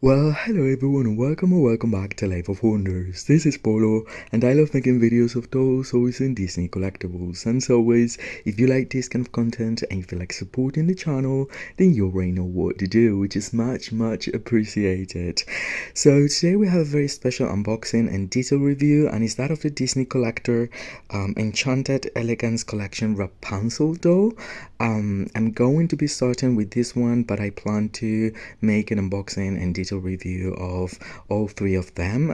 Well, hello everyone and welcome back to Life of Wonders. This is Polo and I love making videos of dolls, toys and Disney collectibles. And as always, if you like this kind of content and you feel like supporting the channel, then you already know what to do, which is much appreciated. So today we have a very special unboxing and detail review, and it's that of the Disney collector Enchanted Elegance collection Rapunzel doll. I'm going to be starting with this one, but I plan to make an unboxing and detail review of all three of them,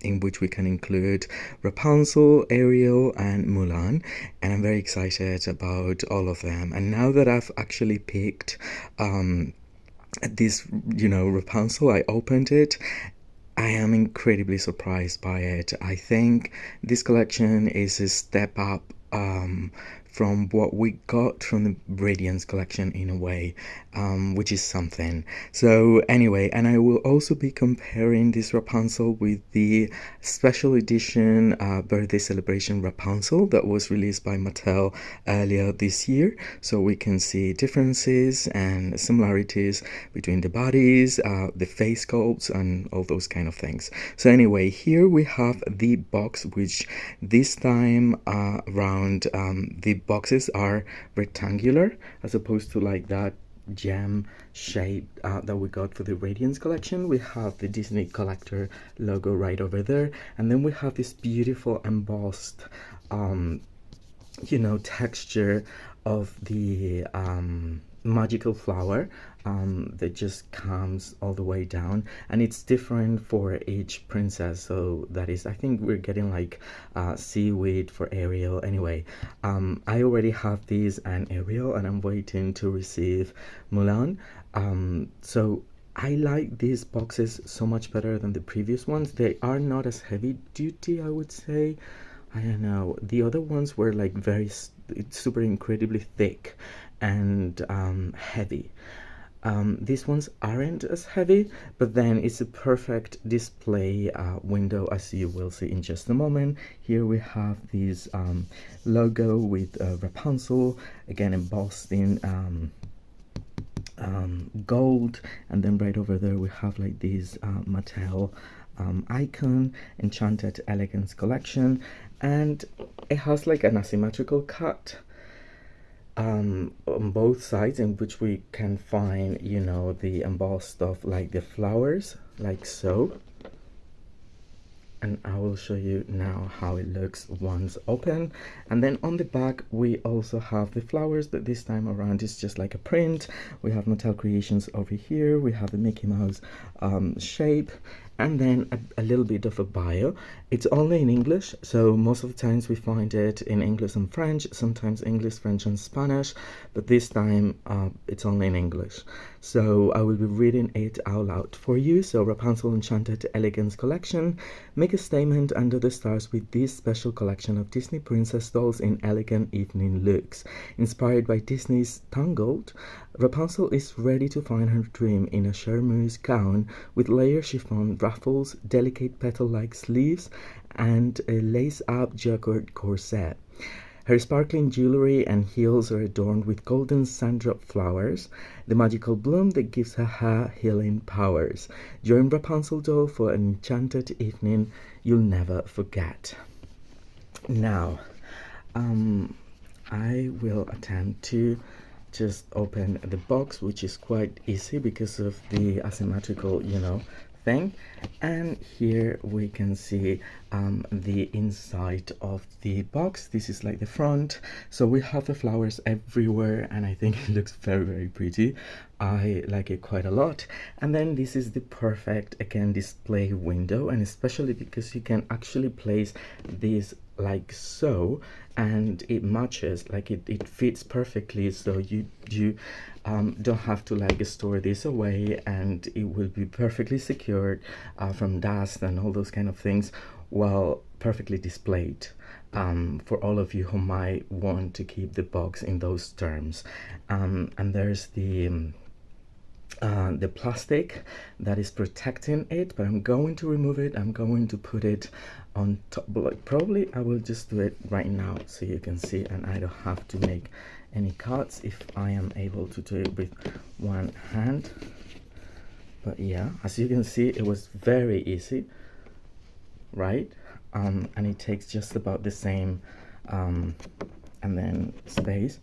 in which we can include Rapunzel, Ariel and Mulan, and I'm very excited about all of them. And now that I've actually picked this, Rapunzel, I opened it. I am incredibly surprised by it. I think this collection is a step up from what we got from the Radiance collection in a way, which is something. So anyway, and I will also be comparing this Rapunzel with the special edition birthday celebration Rapunzel that was released by Mattel earlier this year, so we can see differences and similarities between the bodies, the face sculpts and all those kind of things. So anyway, here we have the box, which this time around the boxes are rectangular as opposed to like that gem shape that we got for the Radiance collection. We have the Disney collector logo right over there, and then we have this beautiful embossed texture of the magical flower that just comes all the way down, and it's different for each princess. So that is, I think we're getting like seaweed for Ariel. Anyway, I already have these and Ariel, and I'm waiting to receive Mulan. So I like these boxes so much better than the previous ones. They are not as heavy duty, I would say. I don't know, the other ones were like very super incredibly thick and heavy. These ones aren't as heavy, but then it's a perfect display window, as you will see in just a moment. Here we have this logo with Rapunzel, again embossed in gold, and then right over there we have like this Mattel icon, Enchanted Elegance collection, and it has like an asymmetrical cut on both sides, in which we can find the embossed stuff like the flowers, like so. And I will show you now how it looks once open. And then on the back we also have the flowers, but this time around it's just like a print. We have Mattel Creations over here, we have the Mickey Mouse shape, and then a little bit of a bio. It's only in English, so most of the times we find it in English and French, sometimes English, French and Spanish, but this time it's only in English. So I will be reading it out loud for you. So Rapunzel Enchanted Elegance collection. Make a statement under the stars with this special collection of Disney princess dolls in elegant evening looks. Inspired by Disney's Tangled, Rapunzel is ready to find her dream in a charmeuse gown with layer chiffon ruffles, delicate petal-like sleeves, and a lace-up jacquard corset. Her sparkling jewelry and heels are adorned with golden sandrop flowers, the magical bloom that gives her healing powers. Join Rapunzel doll for an enchanted evening you'll never forget. Now, I will attempt to just open the box, which is quite easy because of the asymmetrical, thing. And here we can see the inside of the box. This is like the front, so we have the flowers everywhere, and I think it looks very pretty. I like it quite a lot. And then this is the perfect, again, display window, and especially because you can actually place this like so, and it matches, like it fits perfectly, so you don't have to like store this away, and it will be perfectly secured from dust and all those kind of things, while perfectly displayed for all of you who might want to keep the box in those terms. And there's the plastic that is protecting it, but I'm going to remove it. I'm going to put it on top, like probably I will just do it right now so you can see, and I don't have to make any cuts if I am able to do it with one hand. But yeah, as you can see, it was very easy, right? And it takes just about the same and then space.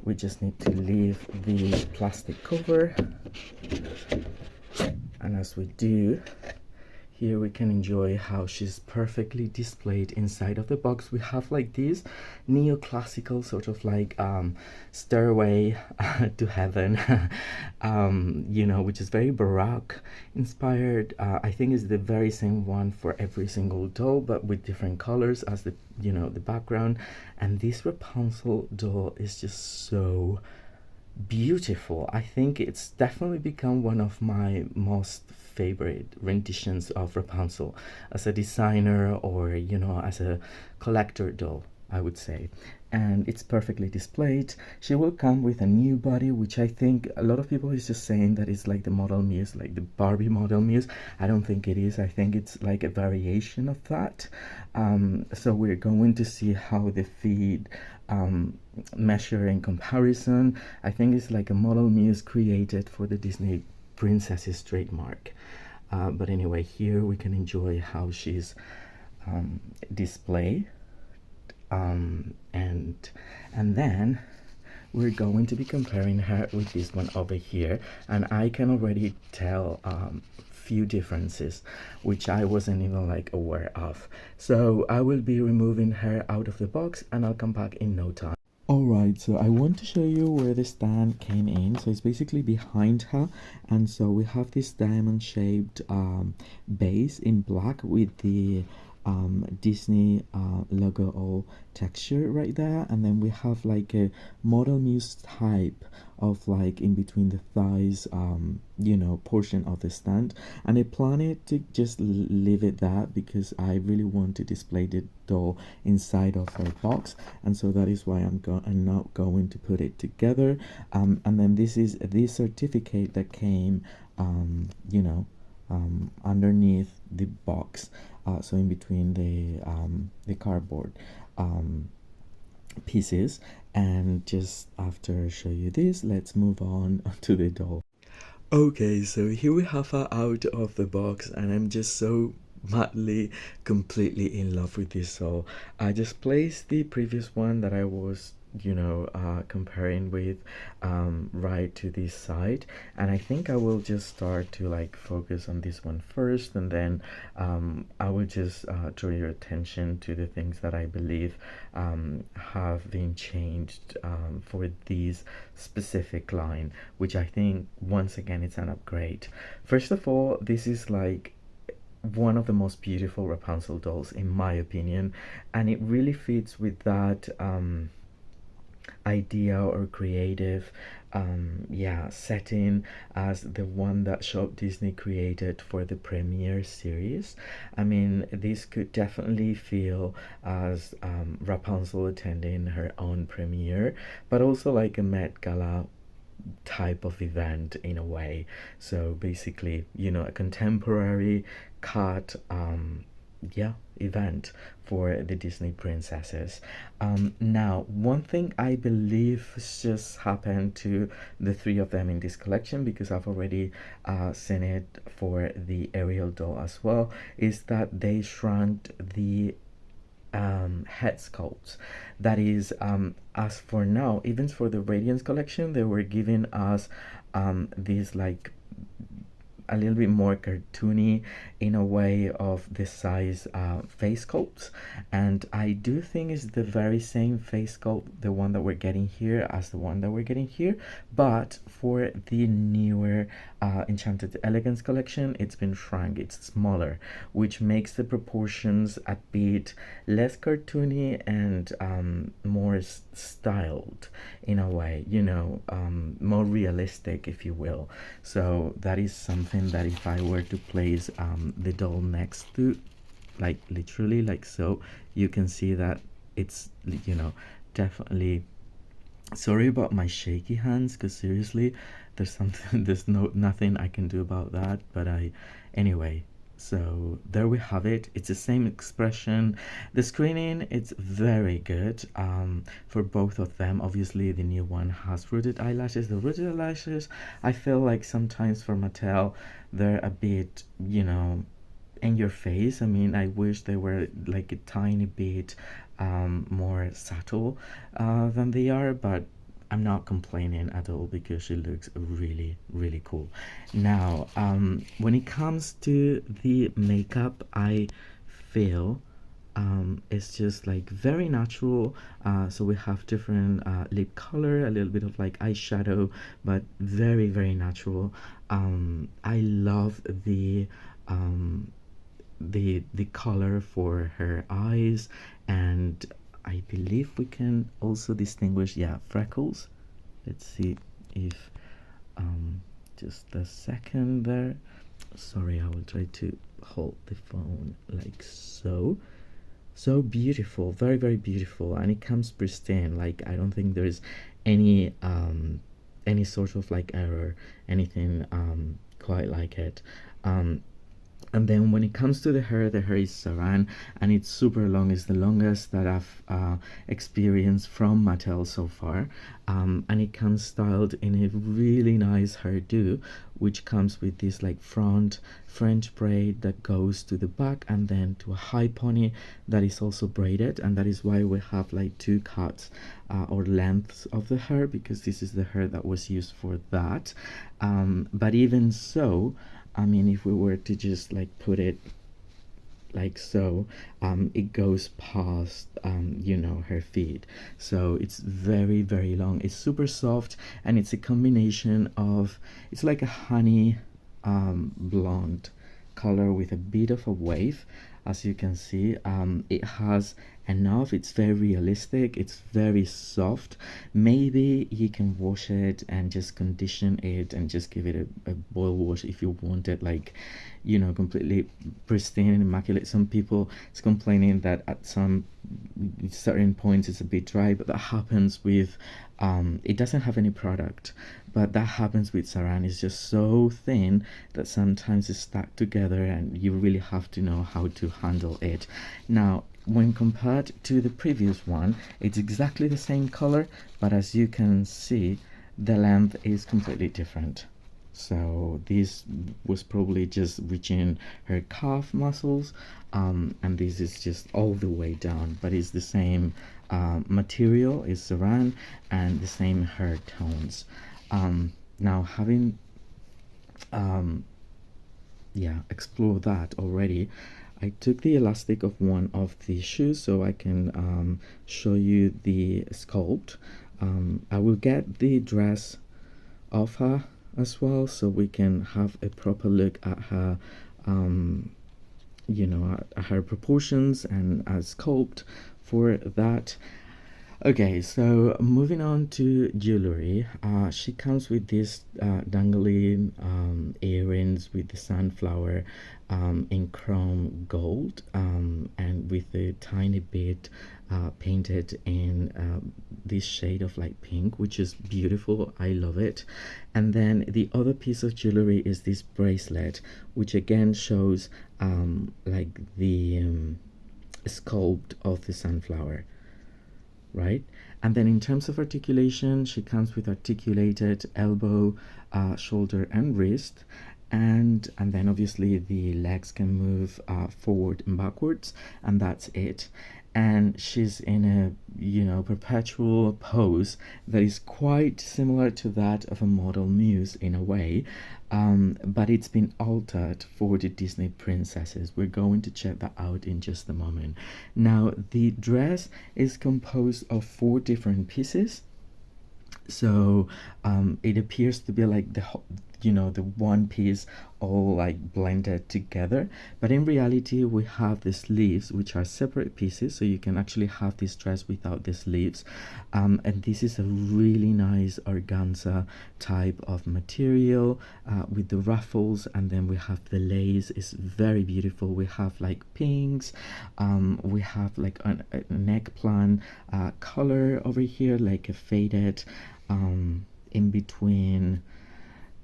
We just need to leave the plastic cover, and as we do, here we can enjoy how she's perfectly displayed inside of the box. We have like this neoclassical sort of like stairway to heaven, you know, which is very baroque inspired. I think it's the very same one for every single doll, but with different colors as the, you know, the background. And this Rapunzel doll is just so beautiful. I think it's definitely become one of my most favorite renditions of Rapunzel as a designer, or you know, as a collector doll, I would say. And it's perfectly displayed. She will come with a new body, which I think a lot of people is just saying that it's like the model muse, like the Barbie model muse. I don't think it is. I think it's like a variation of that. So we're going to see how the feet measure in comparison. I think it's like a model muse created for the Disney princess's trademark. But anyway, here we can enjoy how she's displayed, and then we're going to be comparing her with this one over here, and I can already tell few differences which I wasn't even like aware of. So I will be removing her out of the box, and I'll come back in no time. Alright, so I want to show you where the stand came in. So it's basically behind her, and so we have this diamond shaped base in black with the Disney logo or texture right there, and then we have like a model muse type of like in between the thighs you know, portion of the stand, and I planned to just leave it that because I really want to display the doll inside of her box, and so that is why I'm not going to put it together. And then this is the certificate that came you know, underneath the box, so in between the cardboard pieces. And just after I show you this, let's move on to the doll. Okay, so here we have her out of the box, and I'm just so madly, completely in love with this doll. I just placed the previous one that I was, you know, comparing with right to this side, and I think I will just start to like focus on this one first, and then I will just draw your attention to the things that I believe have been changed for this specific line, which I think once again it's an upgrade. First of all, this is like one of the most beautiful Rapunzel dolls in my opinion, and it really fits with that idea or creative yeah, setting as the one that Shop Disney created for the premiere series. I mean, this could definitely feel as Rapunzel attending her own premiere, but also like a Met Gala type of event in a way. So basically, you know, a contemporary cut yeah, event for the Disney princesses. Now, one thing I believe just happened to the three of them in this collection, because I've already seen it for the Ariel doll as well, is that they shrunk the head sculpts. That is, as for now, even for the Radiance collection, they were giving us these like a little bit more cartoony in a way of the size face sculpts, and I do think it's the very same face sculpt, the one that we're getting here, as the one that we're getting here, but for the newer Enchanted Elegance collection, it's been shrunk, it's smaller, which makes the proportions a bit less cartoony and more styled in a way, you know, more realistic, if you will. So that is something that if I were to place the doll next to, like literally like so, you can see that it's, you know, definitely, sorry about my shaky hands, because seriously there's something there's nothing I can do about that, but anyway, So there we have it. It's the same expression. The screening, it's very good for both of them. Obviously, the new one has rooted eyelashes. The rooted eyelashes, I feel like sometimes for Mattel, they're a bit, in your face. I mean, I wish they were like a tiny bit more subtle than they are, but I'm not complaining at all because she looks really, really cool. Now, when it comes to the makeup, I feel it's just like very natural. So we have different lip color, a little bit of like eyeshadow, but very, very natural. I love um, the color for her eyes, and I believe we can also distinguish, yeah, freckles. Let's see if just a second there. Sorry, I will try to hold the phone like so. So beautiful, very, very beautiful, and it comes pristine. Like, I don't think there's any sort of like error, anything quite like it. And then when it comes to the hair is Saran, and it's super long. It's the longest that I've experienced from Mattel so far. And it comes styled in a really nice hairdo, which comes with this like front French braid that goes to the back, and then to a high pony that is also braided. And that is why we have like two cuts or lengths of the hair, because this is the hair that was used for that. But even so, I mean, if we were to just like put it like so, it goes past her feet. So it's very, very long. It's super soft, and it's a combination of, it's like a honey blonde color with a bit of a wave. As you can see, it has enough. It's very realistic, it's very soft. Maybe you can wash it and just condition it and just give it a boil wash if you want it like completely pristine and immaculate. Some people is complaining that at some certain points it's a bit dry, but that happens with it doesn't have any product, but that happens with Saran. It's just so thin that sometimes it's stuck together, and you really have to know how to handle it. Now, when compared to the previous one, it's exactly the same color, but as you can see, the length is completely different. So this was probably just reaching her calf muscles, and this is just all the way down, but it's the same material, is Saran, and the same hair tones. Now, having explored that already, I took the elastic of one of the shoes so I can show you the sculpt. I will get the dress of her as well, so we can have a proper look at her at her proportions and a sculpt for that. Okay, so moving on to jewelry, she comes with these dangling earrings with the sunflower in chrome gold, and with a tiny bit painted in this shade of like pink, which is beautiful. I love it. And then the other piece of jewelry is this bracelet, which again shows like the sculpt of the sunflower, right? And then in terms of articulation, she comes with articulated elbow, shoulder, and wrist. And then obviously the legs can move forward and backwards, and that's it. And she's in a perpetual pose that is quite similar to that of a model muse in a way, but it's been altered for the Disney princesses. We're going to check that out in just a moment. Now, the dress is composed of 4 different pieces, so it appears to be like the one piece all like blended together, but in reality we have the sleeves, which are separate pieces, so you can actually have this dress without the sleeves. And this is a really nice organza type of material with the ruffles, and then we have the lace. Is very beautiful. We have like pinks, we have like an eggplant color over here, like a faded in between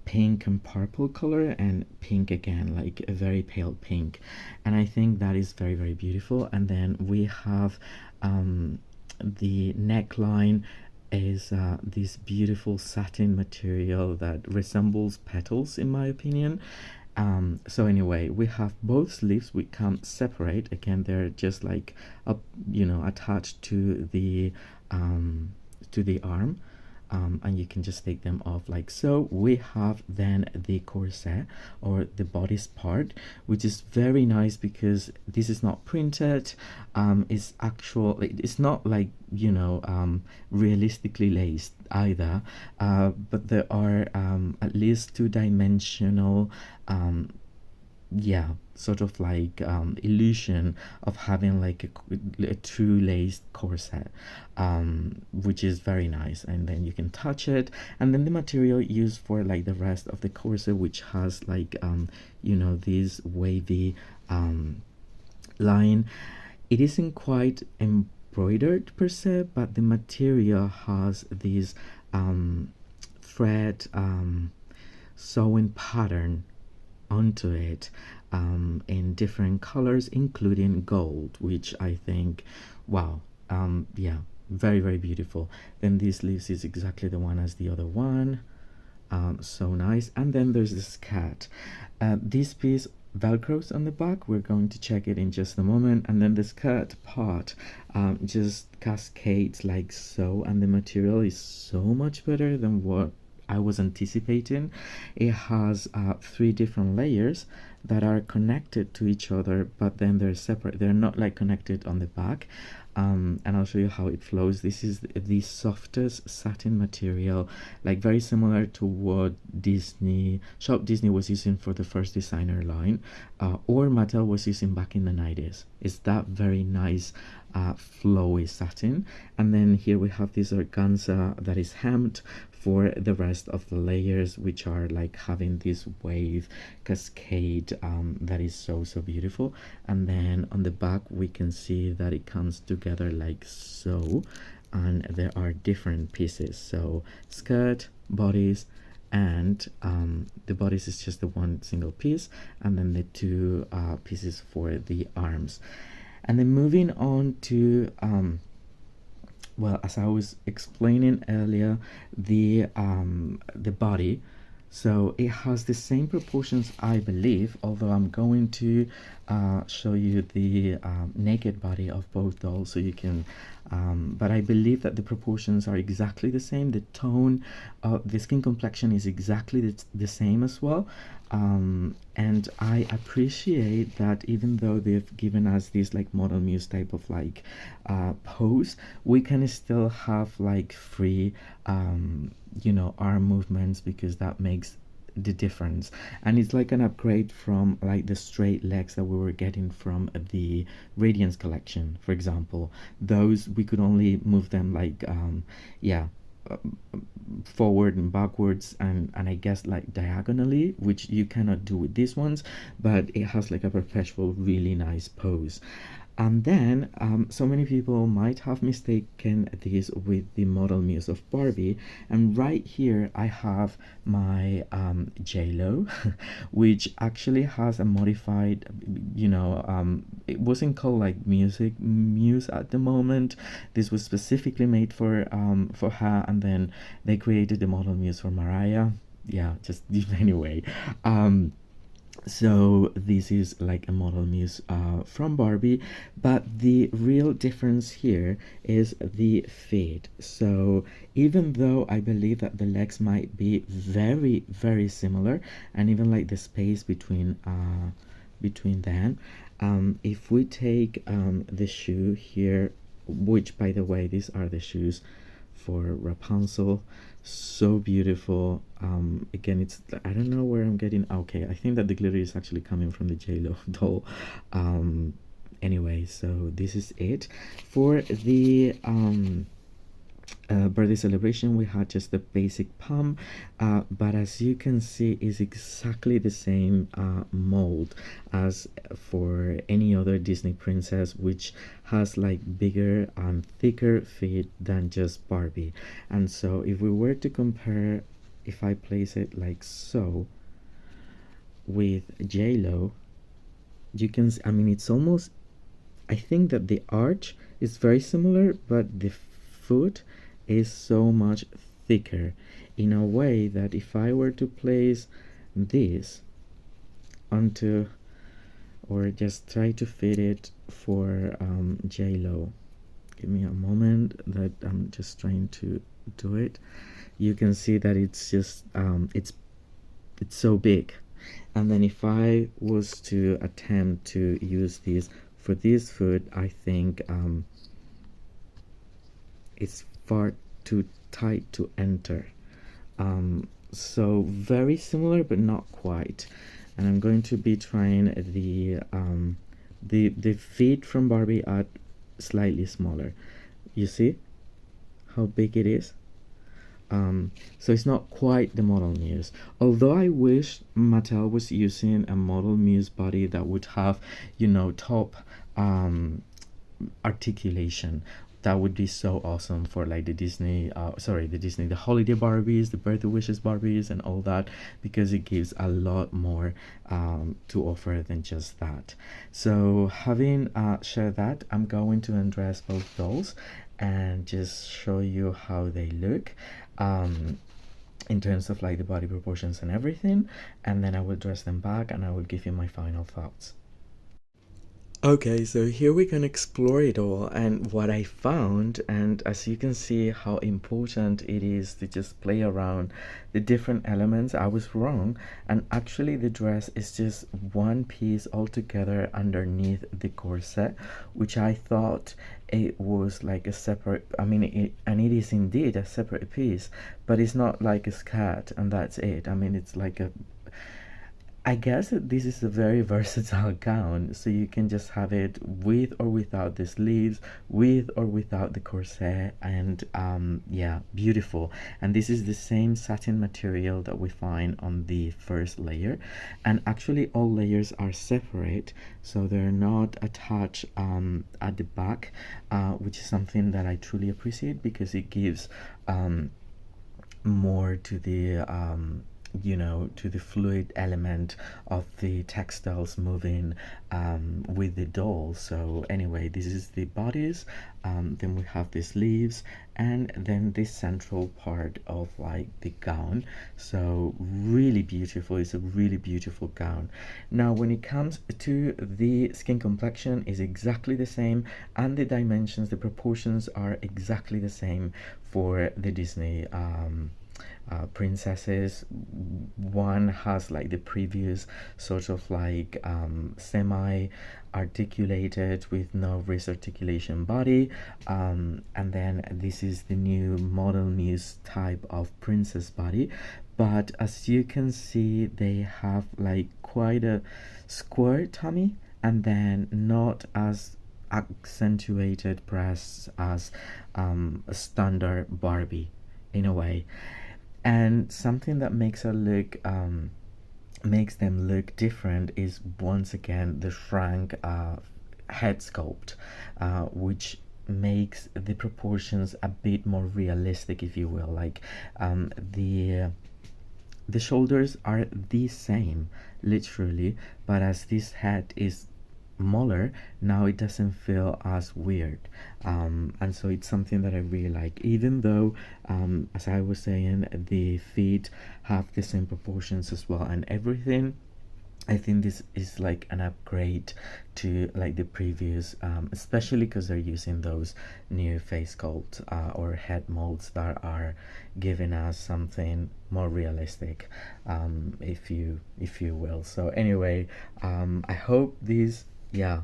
pink and purple color, and pink again, like a very pale pink, and I think that is very, very beautiful. And then we have the neckline is this beautiful satin material that resembles petals, in my opinion. So anyway, we have both sleeves. We can't separate. Again, they're just like up, attached to the arm. And you can just take them off like so. We have then the corset, or the bodice part, which is very nice because this is not printed. It's actual, it's not like realistically laced either, but there are at least two-dimensional sort of like illusion of having like a true laced corset, which is very nice. And then you can touch it, and then the material used for like the rest of the corset, which has like this wavy line. It isn't quite embroidered per se, but the material has this thread sewing pattern onto it in different colors, including gold, which I think, wow, very, very beautiful. Then this sleeves is exactly the one as the other one, so nice. And then there's this cat. This piece velcros on the back. We're going to check it in just a moment. And then the skirt part just cascades like so, and the material is so much better than what I was anticipating. It has 3 different layers that are connected to each other, but then they're separate. They're not like connected on the back. And I'll show you how it flows. This is the softest satin material, like very similar to what Shop Disney was using for the first designer line, or Mattel was using back in the 90s. It's that very nice flowy satin. And then here we have this organza that is hemmed for the rest of the layers, which are like having this wave cascade that is so beautiful. And then on the back we can see that it comes together like so, and there are different pieces. So skirt, bodice, and the bodice is just the one single piece, and then the 2 pieces for the arms. And then moving on to well, as I was explaining earlier, the body. So it has the same proportions, I believe, although I'm going to show you the naked body of both dolls, so you can but I believe that the proportions are exactly the same. The tone of the skin complexion is exactly the same as well. And I appreciate that even though they've given us this like Model Muse type of like pose, we can still have like free arm movements, because that makes the difference. And it's like an upgrade from like the straight legs that we were getting from the Radiance collection, for example. Those we could only move them like forward and backwards, and I guess like diagonally, which you cannot do with these ones, but it has like a perpetual really nice pose. And then so many people might have mistaken this with the Model Muse of Barbie, and right here I have my J-Lo which actually has a modified, it wasn't called like Music Muse at the moment. This was specifically made for her, and then they created the Model Muse for Mariah. Just anyway. So this is like a Model Muse from Barbie, but the real difference here is the fit. So even though I believe that the legs might be very, very similar, and even like the space between them, if we take the shoe here, which by the way, these are the shoes for Rapunzel, so beautiful. Again, it's, I don't know where I'm getting, okay, I think that the glitter is actually coming from the J-Lo doll. Anyway, so this is it for the birthday celebration. We had just the basic pump, but as you can see, is exactly the same mold as for any other Disney princess, which has like bigger and thicker feet than just Barbie. And so if we were to compare if I place it like so with J-Lo, you can I mean, it's almost, I think that the arch is very similar, but the foot is so much thicker in a way that if I were to place this onto, or just try to fit it for J-Lo, give me a moment that I'm just trying to do it. You can see that it's just it's so big. And then if I was to attempt to use this for this foot, I think it's far too tight to enter. So very similar but not quite. And I'm going to be trying the feet from Barbie are slightly smaller. You see how big it is? So it's not quite the Model Muse. Although I wish Mattel was using a Model Muse body that would have, you know, top articulation. That would be so awesome for like the Disney, the holiday Barbies, the birthday wishes Barbies, and all that, because it gives a lot more to offer than just that. So having shared that, I'm going to undress both dolls and just show you how they look in terms of like the body proportions and everything, and then I will dress them back and I will give you my final thoughts. Okay, so here we can explore it all and what I found, and as you can see how important it is to just play around the different elements. I was wrong, and actually the dress is just one piece altogether underneath the corset, which I thought it was like a separate, I mean, and it is indeed a separate piece, but it's not like a skirt and that's it. I mean, it's like a, I guess that this is a very versatile gown, so you can just have it with or without the sleeves, with or without the corset, and yeah, beautiful. And this is the same satin material that we find on the first layer, and actually all layers are separate, so they're not attached at the back, which is something that I truly appreciate because it gives more to the you know, to the fluid element of the textiles moving with the doll. So anyway, this is the bodies, then we have the sleeves, and then this central part of like the gown. So really beautiful. It's a really beautiful gown. Now when it comes to the skin complexion, is exactly the same, and the dimensions, the proportions are exactly the same for the Disney princesses. One has like the previous sort of like semi articulated with no wrist articulation body, and then this is the new Model Muse type of princess body. But as you can see, they have like quite a square tummy, and then not as accentuated breasts as a standard Barbie in a way. And something that makes her look makes them look different is once again the frank head sculpt, which makes the proportions a bit more realistic, if you will. Like the shoulders are the same literally, but as this head is smaller now, it doesn't feel as weird, and so it's something that I really like, even though as I was saying, the feet have the same proportions as well and everything. I think this is like an upgrade to like the previous, especially because they're using those new face sculpt or head molds that are giving us something more realistic, if you will. So anyway, I hope this, yeah,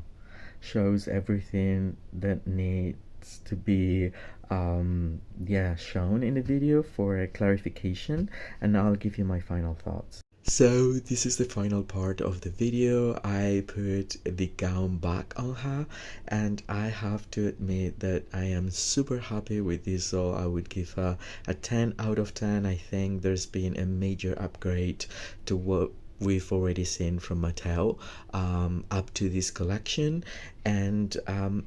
shows everything that needs to be yeah, shown in the video for a clarification, and now I'll give you my final thoughts. So this is the final part of the video. I put the gown back on her, and I have to admit that I am super happy with this, so I would give her a 10 out of 10. I think there's been a major upgrade to what we've already seen from Mattel up to this collection, and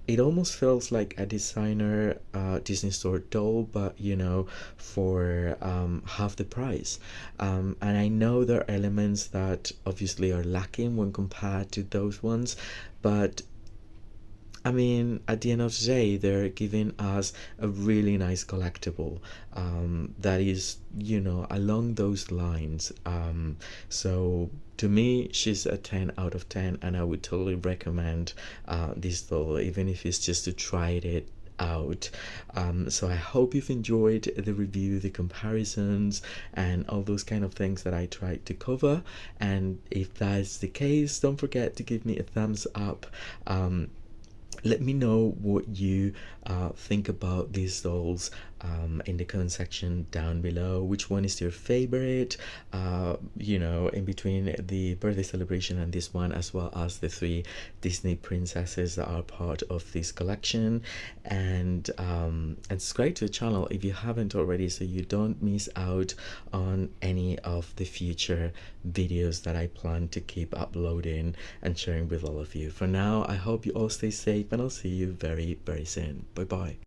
it almost feels like a designer Disney Store doll, but you know, for half the price. And I know there are elements that obviously are lacking when compared to those ones, but I mean, at the end of the day, they're giving us a really nice collectible that is, you know, along those lines. So to me, she's a 10 out of 10, and I would totally recommend this doll, even if it's just to try it out. So I hope you've enjoyed the review, the comparisons, and all those kind of things that I tried to cover. And if that's the case, don't forget to give me a thumbs up. Let me know what you think about these dolls in the comment section down below. Which one is your favorite, you know, in between the birthday celebration and this one, as well as the 3 Disney princesses that are part of this collection. And subscribe to the channel if you haven't already, so you don't miss out on any of the future videos that I plan to keep uploading and sharing with all of you. For now, I hope you all stay safe, and I'll see you very, very soon. Bye bye.